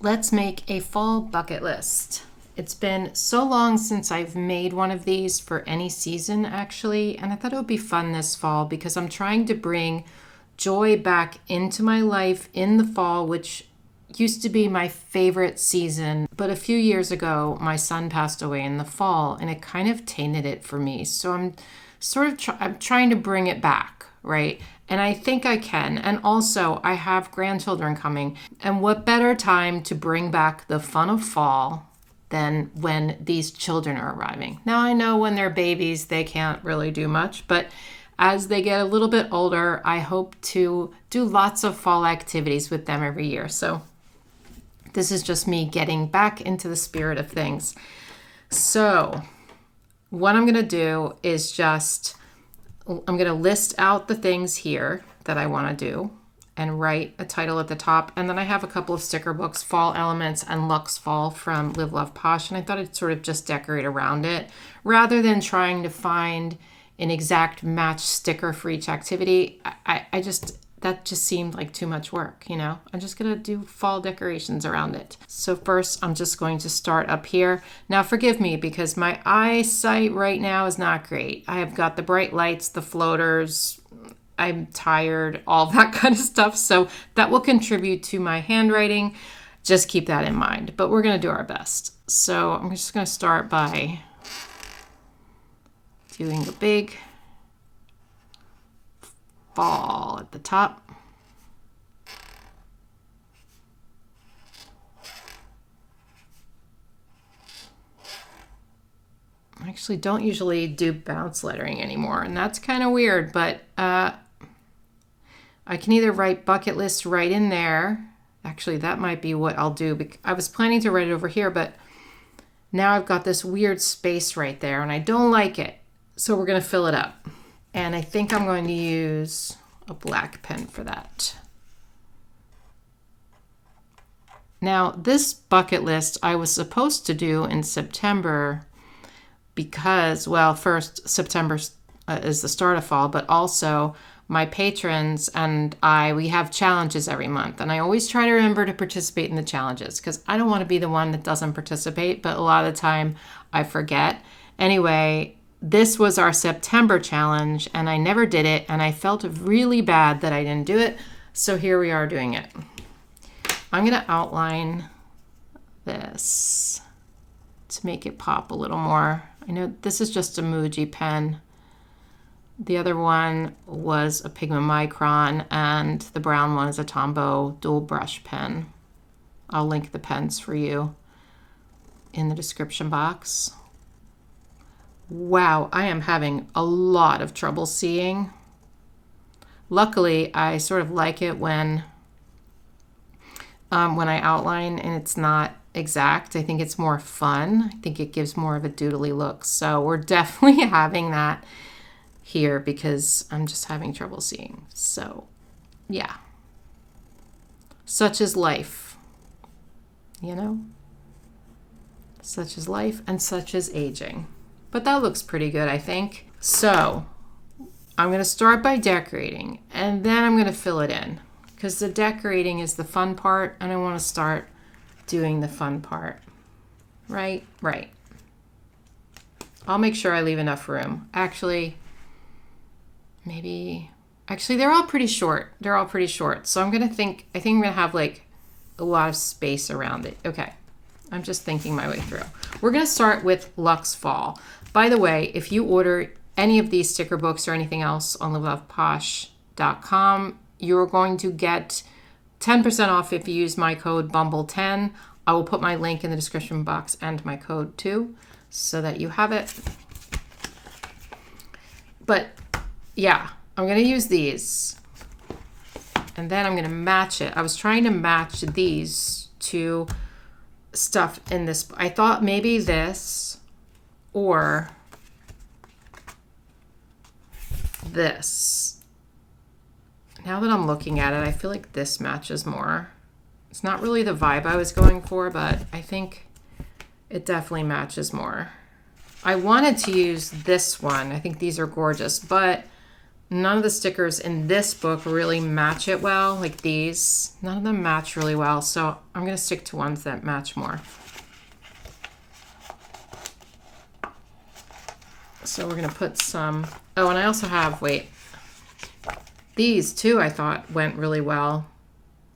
Let's make a fall bucket list. It's been so long since I've made one of these for any season, actually, and I thought it would be fun this fall because I'm trying to bring joy back into my life in the fall, which used to be my favorite season. But a few years ago, my son passed away in the fall, and it kind of tainted it for me. So I'm I'm trying to bring it back, right? And I think I can. And also, I have grandchildren coming. And what better time to bring back the fun of fall than when these children are arriving? Now, I know when they're babies, they can't really do much. But as they get a little bit older, I hope to do lots of fall activities with them every year. So this is just me getting back into the spirit of things. So what I'm going to do is I'm going to list out the things here that I want to do and write a title at the top. And then I have a couple of sticker books, Fall Elements and Lux Fall from Live, Love, Posh. And I thought I'd sort of just decorate around it rather than trying to find an exact match sticker for each activity. That just seemed like too much work, you know? I'm just gonna do fall decorations around it. So first, I'm just going to start up here. Now forgive me because my eyesight right now is not great. I have got the bright lights, the floaters, I'm tired, all that kind of stuff. So that will contribute to my handwriting. Just keep that in mind, but we're gonna do our best. So I'm just gonna start by doing a big fall at the top. I actually don't usually do bounce lettering anymore, and that's kind of weird, but I can either write bucket list right in there. Actually, that might be what I'll do. I was planning to write it over here, but now I've got this weird space right there, and I don't like it. So we're going to fill it up. And I think I'm going to use a black pen for that. Now, this bucket list I was supposed to do in September because, well, first, September is the start of fall, but also my patrons and we have challenges every month. And I always try to remember to participate in the challenges because I don't want to be the one that doesn't participate, but a lot of the time I forget. Anyway, this was our September challenge, and I never did it, and I felt really bad that I didn't do it, so here we are doing it. I'm going to outline this to make it pop a little more. I know this is just a Muji pen. The other one was a Pigment Micron, and the brown one is a Tombow dual brush pen. I'll link the pens for you in the description box. Wow, I am having a lot of trouble seeing. Luckily, I sort of like it when I outline and it's not exact. I think it's more fun. I think it gives more of a doodly look. So we're definitely having that here because I'm just having trouble seeing. So yeah, such is life, you know? Such is life and such is aging. But that looks pretty good, I think. So I'm going to start by decorating, and then I'm going to fill it in because the decorating is the fun part, and I want to start doing the fun part. Right. I'll make sure I leave enough room. Actually, they're all pretty short. So I think I'm going to have like a lot of space around it. Okay. I'm just thinking my way through. We're going to start with Lux Fall. By the way, if you order any of these sticker books or anything else on liveloveposh.com, you're going to get 10% off if you use my code BUMBLE10. I will put my link in the description box and my code too, so that you have it. But yeah, I'm going to use these. And then I'm going to match it. I was trying to match these to stuff in this. I thought maybe this or this. Now that I'm looking at it, I feel like this matches more. It's not really the vibe I was going for, but I think it definitely matches more. I wanted to use this one. I think these are gorgeous, but None of the stickers in this book really match it well, like these. None of them match really well, so I'm going to stick to ones that match more. So we're going to put some... Oh, and I also have, wait, these too I thought went really well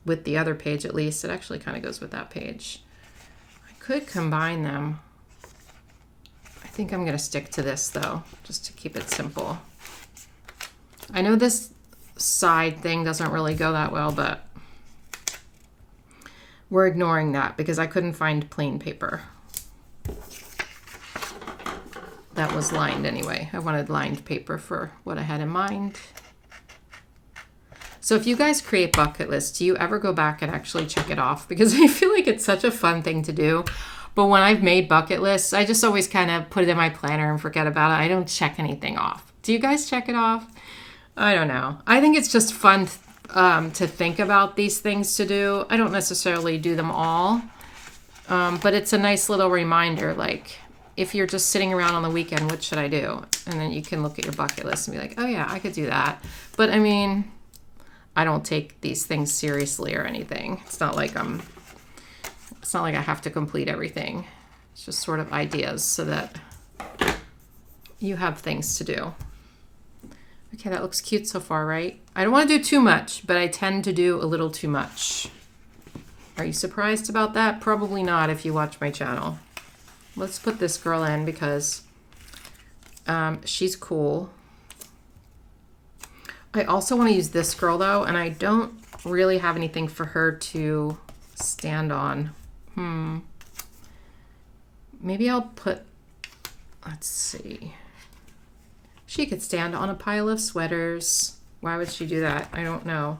with the other page at least. It actually kind of goes with that page. I could combine them. I think I'm going to stick to this though, just to keep it simple. I know this side thing doesn't really go that well, but we're ignoring that because I couldn't find plain paper that was lined anyway. I wanted lined paper for what I had in mind. So if you guys create bucket lists, do you ever go back and actually check it off? Because I feel like it's such a fun thing to do. But when I've made bucket lists, I just always kind of put it in my planner and forget about it. I don't check anything off. Do you guys check it off? I don't know. I think it's just fun to think about these things to do. I don't necessarily do them all, but it's a nice little reminder, like, if you're just sitting around on the weekend, what should I do? And then you can look at your bucket list and be like, oh yeah, I could do that. But I mean, I don't take these things seriously or anything. It's not like I have to complete everything. It's just sort of ideas so that you have things to do. Okay, that looks cute so far, right? I don't want to do too much, but I tend to do a little too much. Are you surprised about that? Probably not if you watch my channel. Let's put this girl in because she's cool. I also want to use this girl though, and I don't really have anything for her to stand on. Maybe I'll put, let's see. She could stand on a pile of sweaters. Why would she do that? I don't know.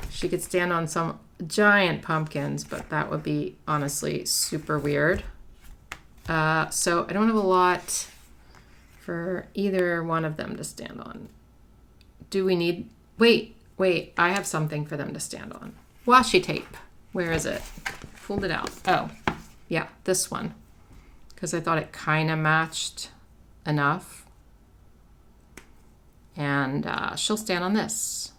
She could stand on some giant pumpkins, but that would be honestly super weird. So I don't have a lot for either one of them to stand on. Do we need, wait, I have something for them to stand on. Washi tape. Where is it? Pulled it out. Oh, yeah, this one. Because I thought it kind of matched enough. And she'll stand on this.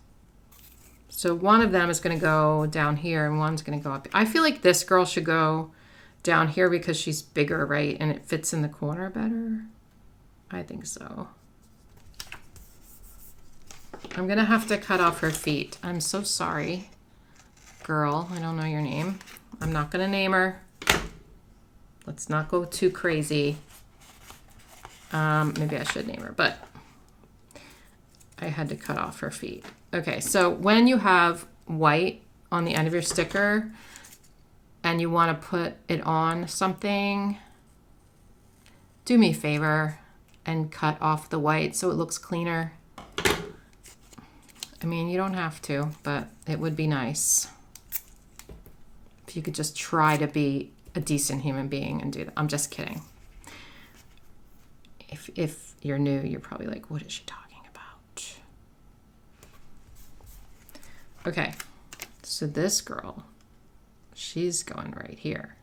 So one of them is going to go down here and one's going to go up. I feel like this girl should go down here because she's bigger, right? And it fits in the corner better. I think so. I'm going to have to cut off her feet. I'm so sorry, girl. I don't know your name. I'm not going to name her. Let's not go too crazy. Maybe I should name her, but I had to cut off her feet. Okay, so when you have white on the end of your sticker and you want to put it on something, do me a favor and cut off the white so it looks cleaner. I mean, you don't have to, but it would be nice if you could just try to be a decent human being and do that. I'm just kidding. If you're new, you're probably like, what is she talking about? Okay, so this girl, she's going right here.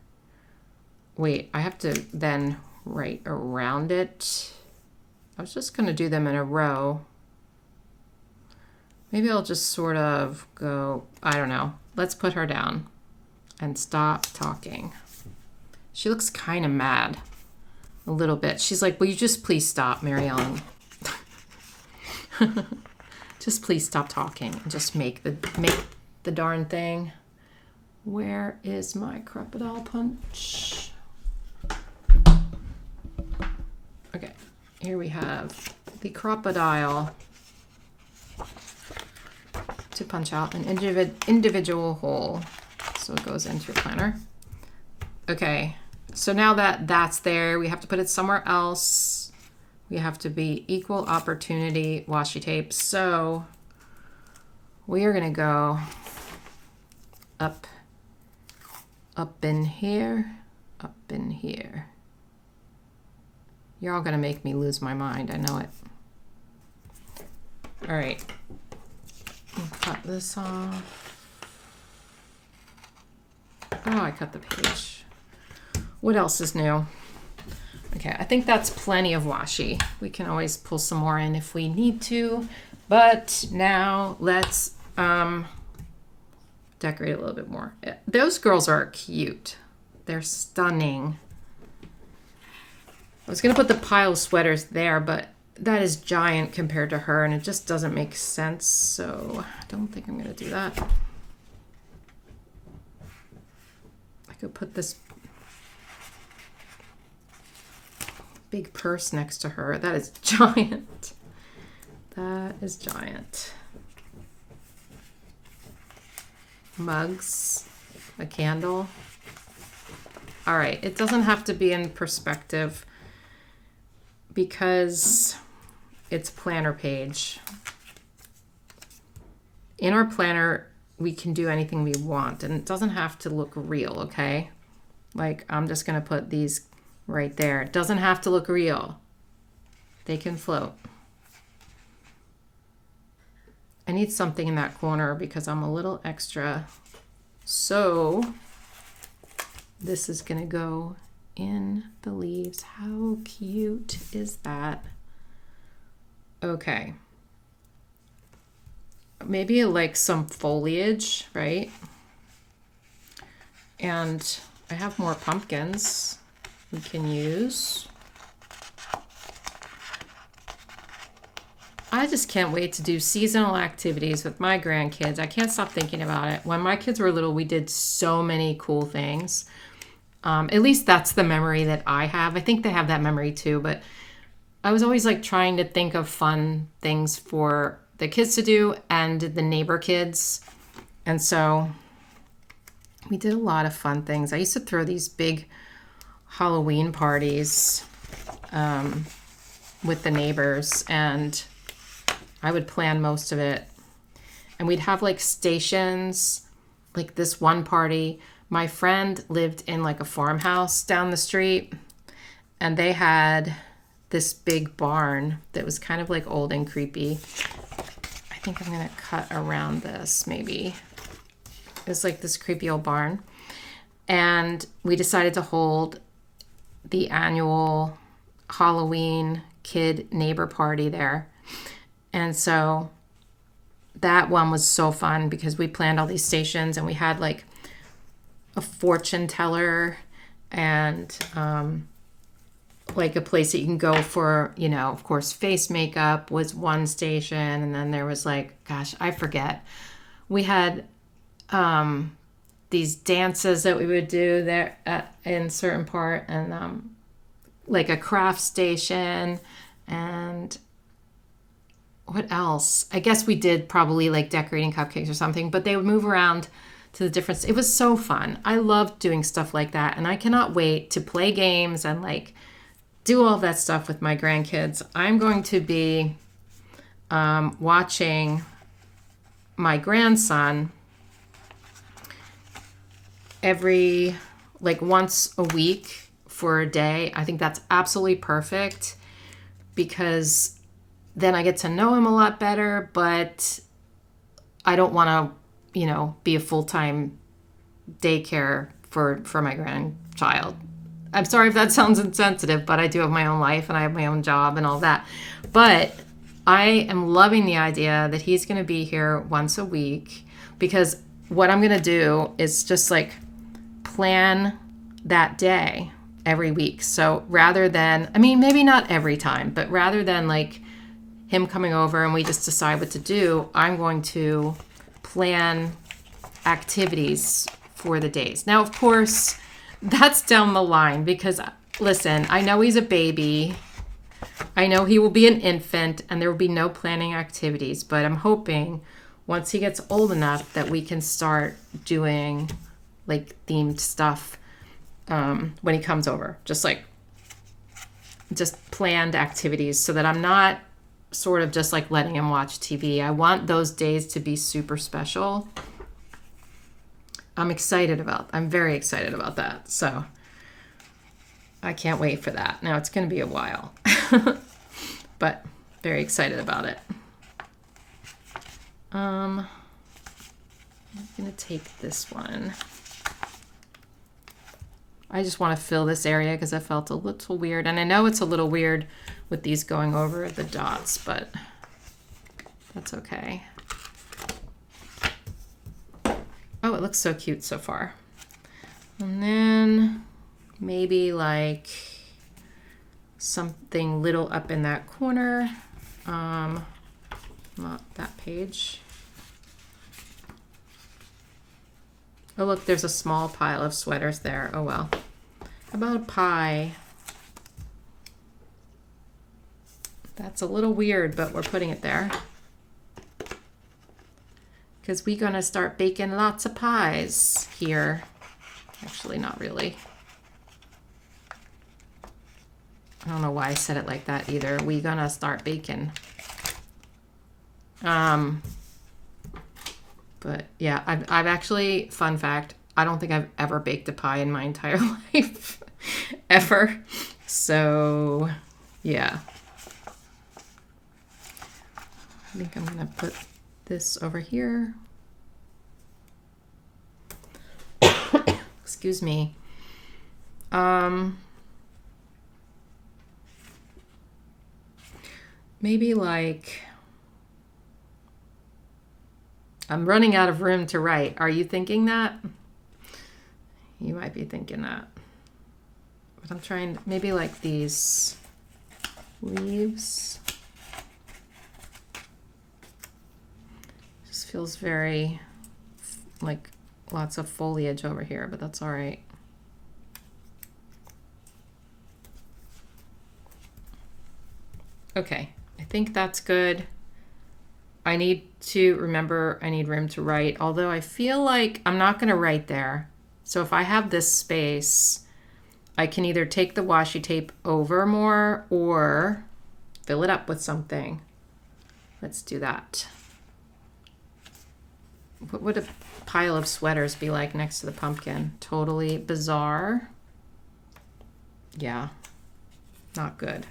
Wait, I have to then write around it. I was just going to do them in a row. Maybe I'll just sort of go, I don't know. Let's put her down and stop talking. She looks kind of mad a little bit. She's like, will you just please stop, Mary Ellen? Just please stop talking and just make the darn thing. Where is my crocodile punch? Okay, here we have the crocodile to punch out an individual hole. So it goes into your planner. Okay, so now that that's there, we have to put it somewhere else. We have to be equal opportunity washi tape. So we are gonna go up in here, up in here. You're all gonna make me lose my mind, I know it. All right, we'll cut this off. Oh, I cut the page. What else is new? Okay, I think that's plenty of washi. We can always pull some more in if we need to. But now let's decorate a little bit more. Those girls are cute. They're stunning. I was going to put the pile of sweaters there, but that is giant compared to her, and it just doesn't make sense, so I don't think I'm going to do that. I could put this big purse next to her. That is giant. That is giant. Mugs, a candle. All right, it doesn't have to be in perspective because it's a planner page. In our planner, we can do anything we want, and it doesn't have to look real, okay? Like, I'm just gonna put these right there. It doesn't have to look real. They can float. I need something in that corner because I'm a little extra. So this is gonna go in the leaves. How cute is that? Okay. Maybe like some foliage, right? And I have more pumpkins we can use. I just can't wait to do seasonal activities with my grandkids. I can't stop thinking about it. When my kids were little, we did so many cool things. At least that's the memory that I have. I think they have that memory too, but I was always like trying to think of fun things for the kids to do and the neighbor kids. And so we did a lot of fun things. I used to throw these big Halloween parties with the neighbors, and I would plan most of it. And we'd have like stations, like this one party. My friend lived in like a farmhouse down the street, and they had this big barn that was kind of like old and creepy. I think I'm gonna cut around this maybe. It's like this creepy old barn. And we decided to hold the annual Halloween kid neighbor party there. And so that one was so fun because we planned all these stations, and we had like a fortune teller and like a place that you can go for, you know, of course, face makeup was one station. And then there was like, gosh, I forget. We had these dances that we would do there in certain part, and like a craft station, and what else? I guess we did probably like decorating cupcakes or something, but they would move around to the different. It was so fun. I loved doing stuff like that, and I cannot wait to play games and like do all of that stuff with my grandkids. I'm going to be watching my grandson every like once a week for a day. I think that's absolutely perfect because then I get to know him a lot better, but I don't want to, you know, be a full-time daycare for my grandchild. I'm sorry if that sounds insensitive, but I do have my own life and I have my own job and all that. But I am loving the idea that he's going to be here once a week, because what I'm going to do is just like plan that day every week. So rather than, I mean, maybe not every time, but rather than like him coming over and we just decide what to do, I'm going to plan activities for the days. Now, of course, that's down the line because, listen, I know he's a baby. I know he will be an infant and there will be no planning activities, but I'm hoping once he gets old enough that we can start doing like themed stuff when he comes over. Just planned activities so that I'm not sort of just like letting him watch TV. I want those days to be super special. I'm very excited about that. So I can't wait for that. Now it's going to be a while, but very excited about it. I'm going to take this one. I just want to fill this area because I felt a little weird. And I know it's a little weird with these going over the dots, but That's okay. Oh, it looks so cute so far. And then maybe like something little up in that corner. Not that page. Oh, look, there's a small pile of sweaters there. Oh, well. How about a pie? That's a little weird, but we're putting it there. Because we're going to start baking lots of pies here. Actually, not really. I don't know why I said it like that either. We're going to start baking. But yeah, I've actually, fun fact, I don't think I've ever baked a pie in my entire life. Ever. So, yeah. I think I'm going to put this over here. Excuse me. Maybe like, I'm running out of room to write. Are you thinking that? You might be thinking that. But I'm trying, maybe like these leaves. Just feels very like lots of foliage over here, but that's all right. Okay, I think that's good. I need to remember I need room to write, although I feel like I'm not going to write there. So if I have this space, I can either take the washi tape over more or fill it up with something. Let's do that. What would a pile of sweaters be like next to the pumpkin? Totally bizarre. Yeah, not good.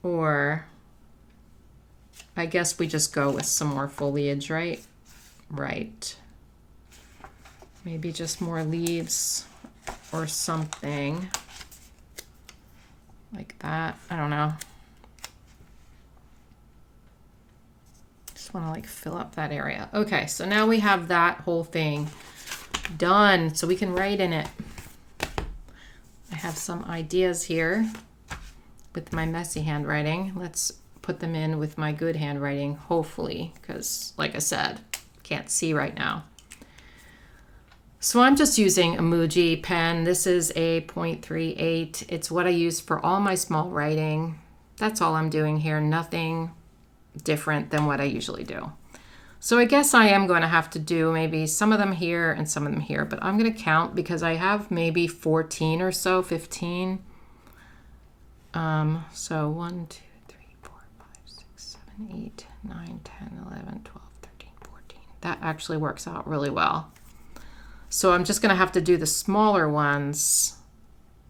Or I guess we just go with some more foliage, right? Right. Maybe just more leaves or something like that. I don't know. Just want to like fill up that area. Okay, so now we have that whole thing done, so we can write in it. I have some ideas here with my messy handwriting. Let's put them in with my good handwriting, hopefully, because like I said, can't see right now. So I'm just using a 𝘠𝘬 pen. This is a 0.38. It's what I use for all my small writing. That's all I'm doing here. Nothing different than what I usually do. So I guess I am going to have to do maybe some of them here and some of them here, but I'm going to count because I have maybe 14 or so, 15. So 1, 2, 3, 4, 5, 6, 7, 8, 9, 10, 11, 12, 13, 14. That actually works out really well. So I'm just going to have to do the smaller ones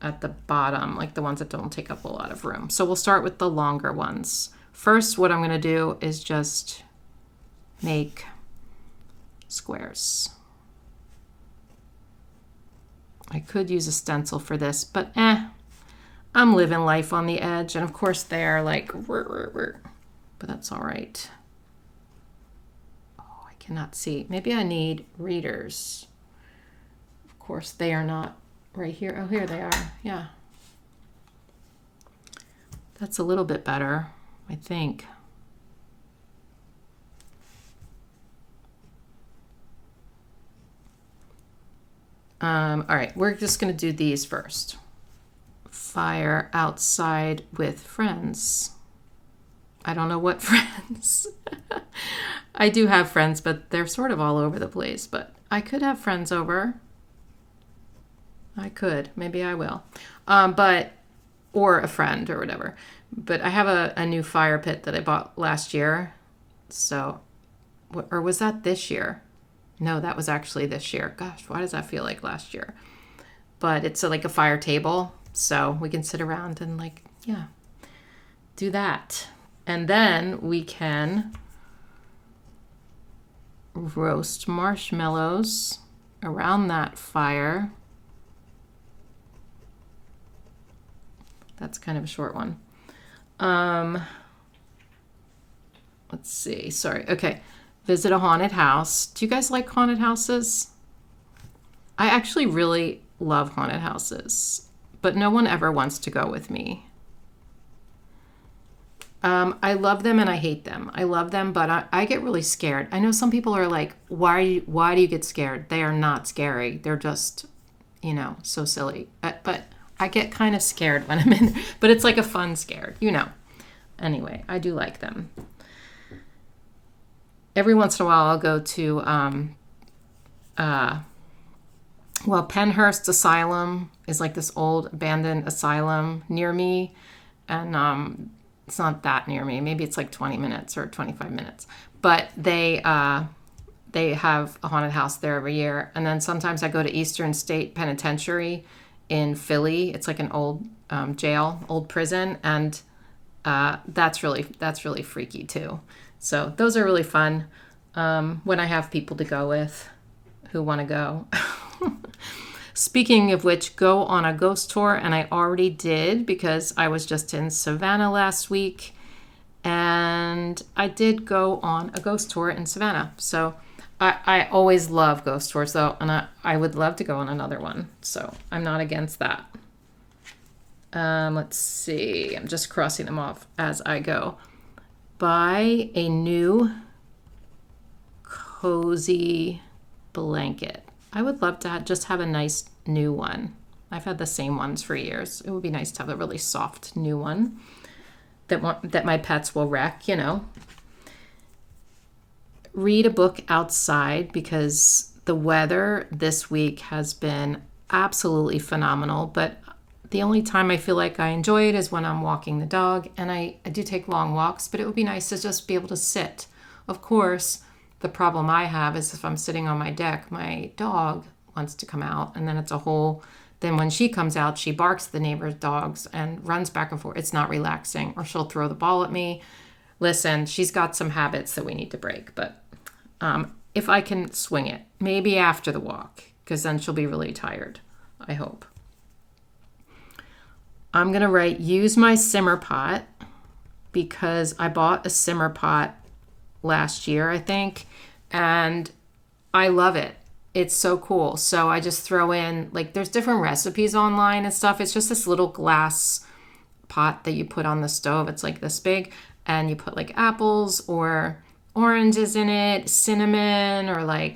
at the bottom, like the ones that don't take up a lot of room. So we'll start with the longer ones. First, what I'm going to do is just make squares. I could use a stencil for this, but I'm living life on the edge. And of course they are like, but that's all right. Oh, I cannot see. Maybe I need readers. Of course they are not right here. Oh, here they are. Yeah. That's a little bit better, I think. All right, we're just going to do these first. Fire outside with friends. I don't know what friends. I do have friends, but they're sort of all over the place. But I could have friends over. I could. Maybe I will. Or a friend or whatever. But I have a new fire pit that I bought last year. So, or was that this year? No, that was actually this year. Gosh, why does that feel like last year? But it's like a fire table. So we can sit around and like, yeah, do that. And then we can roast marshmallows around that fire. That's kind of a short one. Let's see. Sorry. Okay. Visit a haunted house. Do you guys like haunted houses? I actually really love haunted houses, but no one ever wants to go with me. I love them and I hate them. I love them, but I get really scared. I know some people are like, why do you get scared? They are not scary. They're just, so silly. But I get kind of scared when I'm in, but it's like a fun scared, Anyway, I do like them. Every once in a while I'll go to, Penhurst Asylum is like this old abandoned asylum near me. And, it's not that near me. Maybe it's like 20 minutes or 25 minutes. But they have a haunted house there every year. And then sometimes I go to Eastern State Penitentiary in Philly. It's like an old jail, old prison. And that's really freaky too. So those are really fun when I have people to go with who want to go. Speaking of which, go on a ghost tour, and I already did because I was just in Savannah last week, and I did go on a ghost tour in Savannah. So I always love ghost tours, though, and I would love to go on another one, so I'm not against that. Let's see. I'm just crossing them off as I go. Buy a new cozy blanket. I would love to just have a nice new one. I've had the same ones for years. It would be nice to have a really soft new one that my pets will wreck, Read a book outside because the weather this week has been absolutely phenomenal. But the only time I feel like I enjoy it is when I'm walking the dog. And I do take long walks, but it would be nice to just be able to sit. Of course, the problem I have is if I'm sitting on my deck, my dog wants to come out, and then then when she comes out, she barks at the neighbor's dogs and runs back and forth. It's not relaxing, or she'll throw the ball at me. Listen, she's got some habits that we need to break, but if I can swing it, maybe after the walk, because then she'll be really tired, I hope. I'm going to write, use my simmer pot, because I bought a simmer pot last year, I think, and I love it. It's so cool. So I just throw in, there's different recipes online and stuff. It's just this little glass pot that you put on the stove. It's like this big, and you put apples or oranges in it, cinnamon, or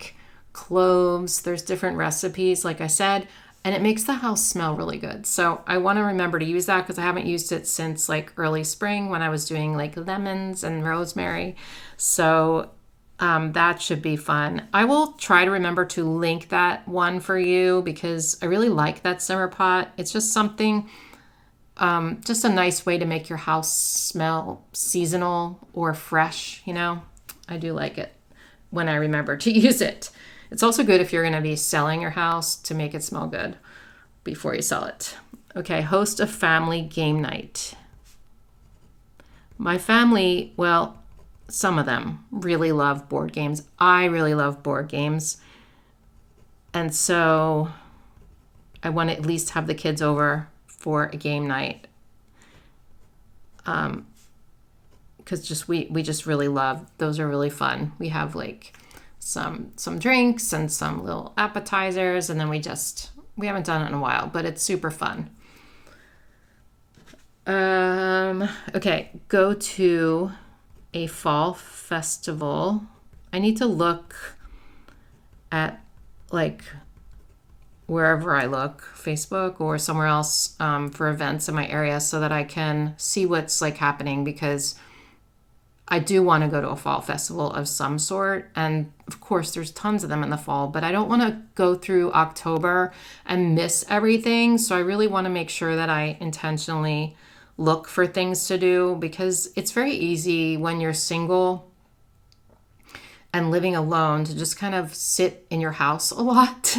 cloves. There's different recipes, like I said, and it makes the house smell really good. So I want to remember to use that because I haven't used it since early spring when I was doing lemons and rosemary. So that should be fun. I will try to remember to link that one for you because I really like that simmer pot. It's just something, just a nice way to make your house smell seasonal or fresh, I do like it when I remember to use it. It's also good if you're going to be selling your house to make it smell good before you sell it. Okay, host a family game night. My family, well, some of them really love board games. I really love board games. And so I want to at least have the kids over for a game night. Because we just really love, those are really fun. We have some drinks and some little appetizers, and then we haven't done it in a while, but it's super fun. Okay, go to a fall festival. I need to look at wherever I look, Facebook or somewhere else, for events in my area so that I can see what's happening, because I do want to go to a fall festival of some sort. And of course, there's tons of them in the fall, but I don't want to go through October and miss everything. So I really want to make sure that I intentionally look for things to do, because it's very easy when you're single and living alone to just kind of sit in your house a lot,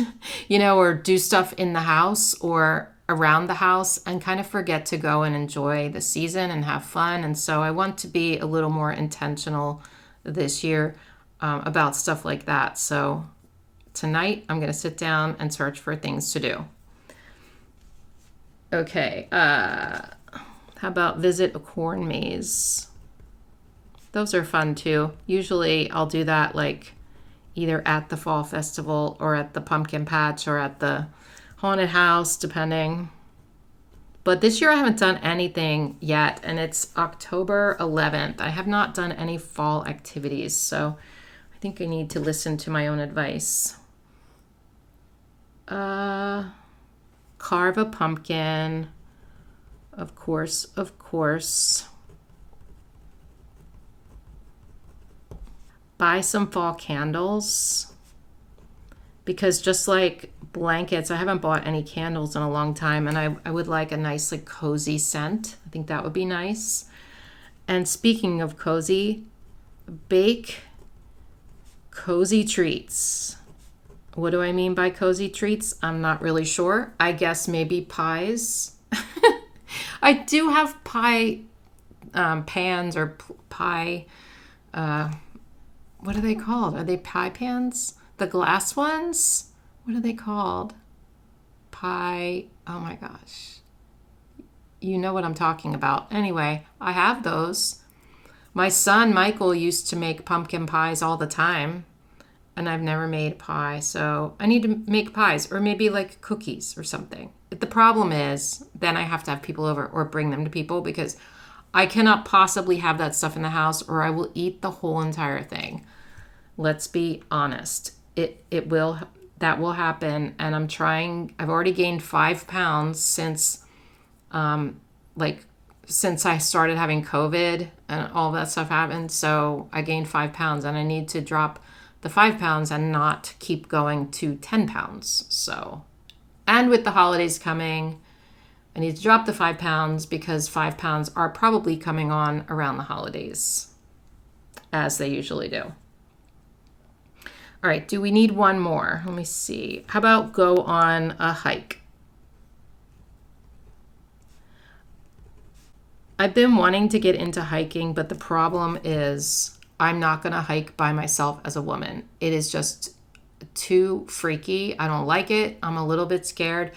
or do stuff in the house or around the house and kind of forget to go and enjoy the season and have fun. And so I want to be a little more intentional this year about stuff like that. So tonight I'm going to sit down and search for things to do. Okay. How How about visit a corn maze? Those are fun too. Usually I'll do that like either at the fall festival or at the pumpkin patch or at the haunted house, depending. But this year I haven't done anything yet, and it's October 11th. I have not done any fall activities, so I think I need to listen to my own advice. Carve a pumpkin. Of course, of course. Buy some fall candles. Because just like blankets, I haven't bought any candles in a long time, and I would like a nice like cozy scent. I think that would be nice. And speaking of cozy, bake cozy treats. What do I mean by cozy treats? I'm not really sure. I guess maybe pies. I do have pie pans or pie, what are they called? Are they pie pans? The glass ones? What are they called? Pie, oh my gosh. You know what I'm talking about. Anyway, I have those. My son, Michael, used to make pumpkin pies all the time, and I've never made pie, so I need to make pies, or maybe like cookies or something. But the problem is, then I have to have people over or bring them to people, because I cannot possibly have that stuff in the house, or I will eat the whole entire thing. Let's be honest. That will happen, and I've already gained 5 pounds since since I started having COVID and all that stuff happened. So I gained 5 pounds, and I need to drop the 5 pounds and not keep going to 10 pounds. So, and with the holidays coming, I need to drop the 5 pounds, because 5 pounds are probably coming on around the holidays, as they usually do. All right, do we need one more? Let me see. How about go on a hike? I've been wanting to get into hiking, but the problem is I'm not going to hike by myself as a woman. It is just too freaky. I don't like it. I'm a little bit scared.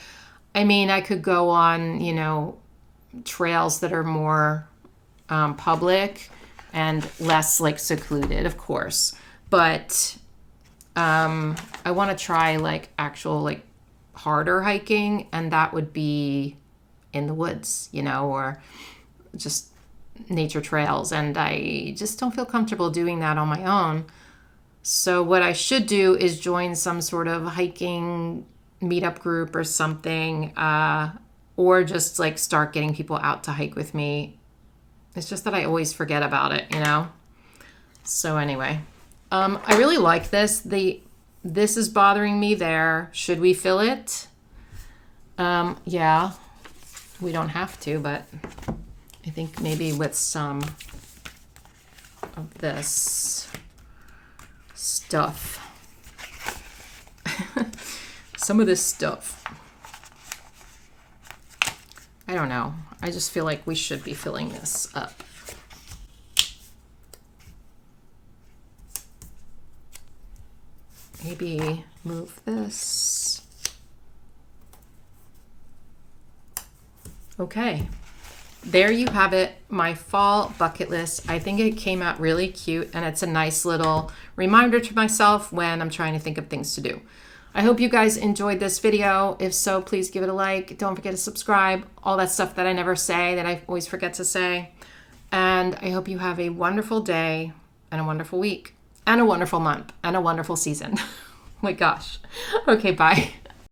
I mean, I could go on, trails that are more public and less like secluded, of course. But I want to try like actual like harder hiking, and that would be in the woods, or just nature trails, and I just don't feel comfortable doing that on my own. So what I should do is join some sort of hiking meetup group or something, or just like start getting people out to hike with me. It's just that I always forget about it, So anyway, I really like this. This is bothering me there. Should we fill it? Yeah, we don't have to, but I think maybe with some of this stuff. Some of this stuff. I don't know. I just feel like we should be filling this up. Maybe move this. Okay. There you have it, my fall bucket list. I think it came out really cute, and it's a nice little reminder to myself when I'm trying to think of things to do. I hope you guys enjoyed this video. If so, please give it a like. Don't forget to subscribe. All that stuff that I never say, that I always forget to say. And I hope you have a wonderful day and a wonderful week and a wonderful month and a wonderful season. Oh my gosh. Okay, bye.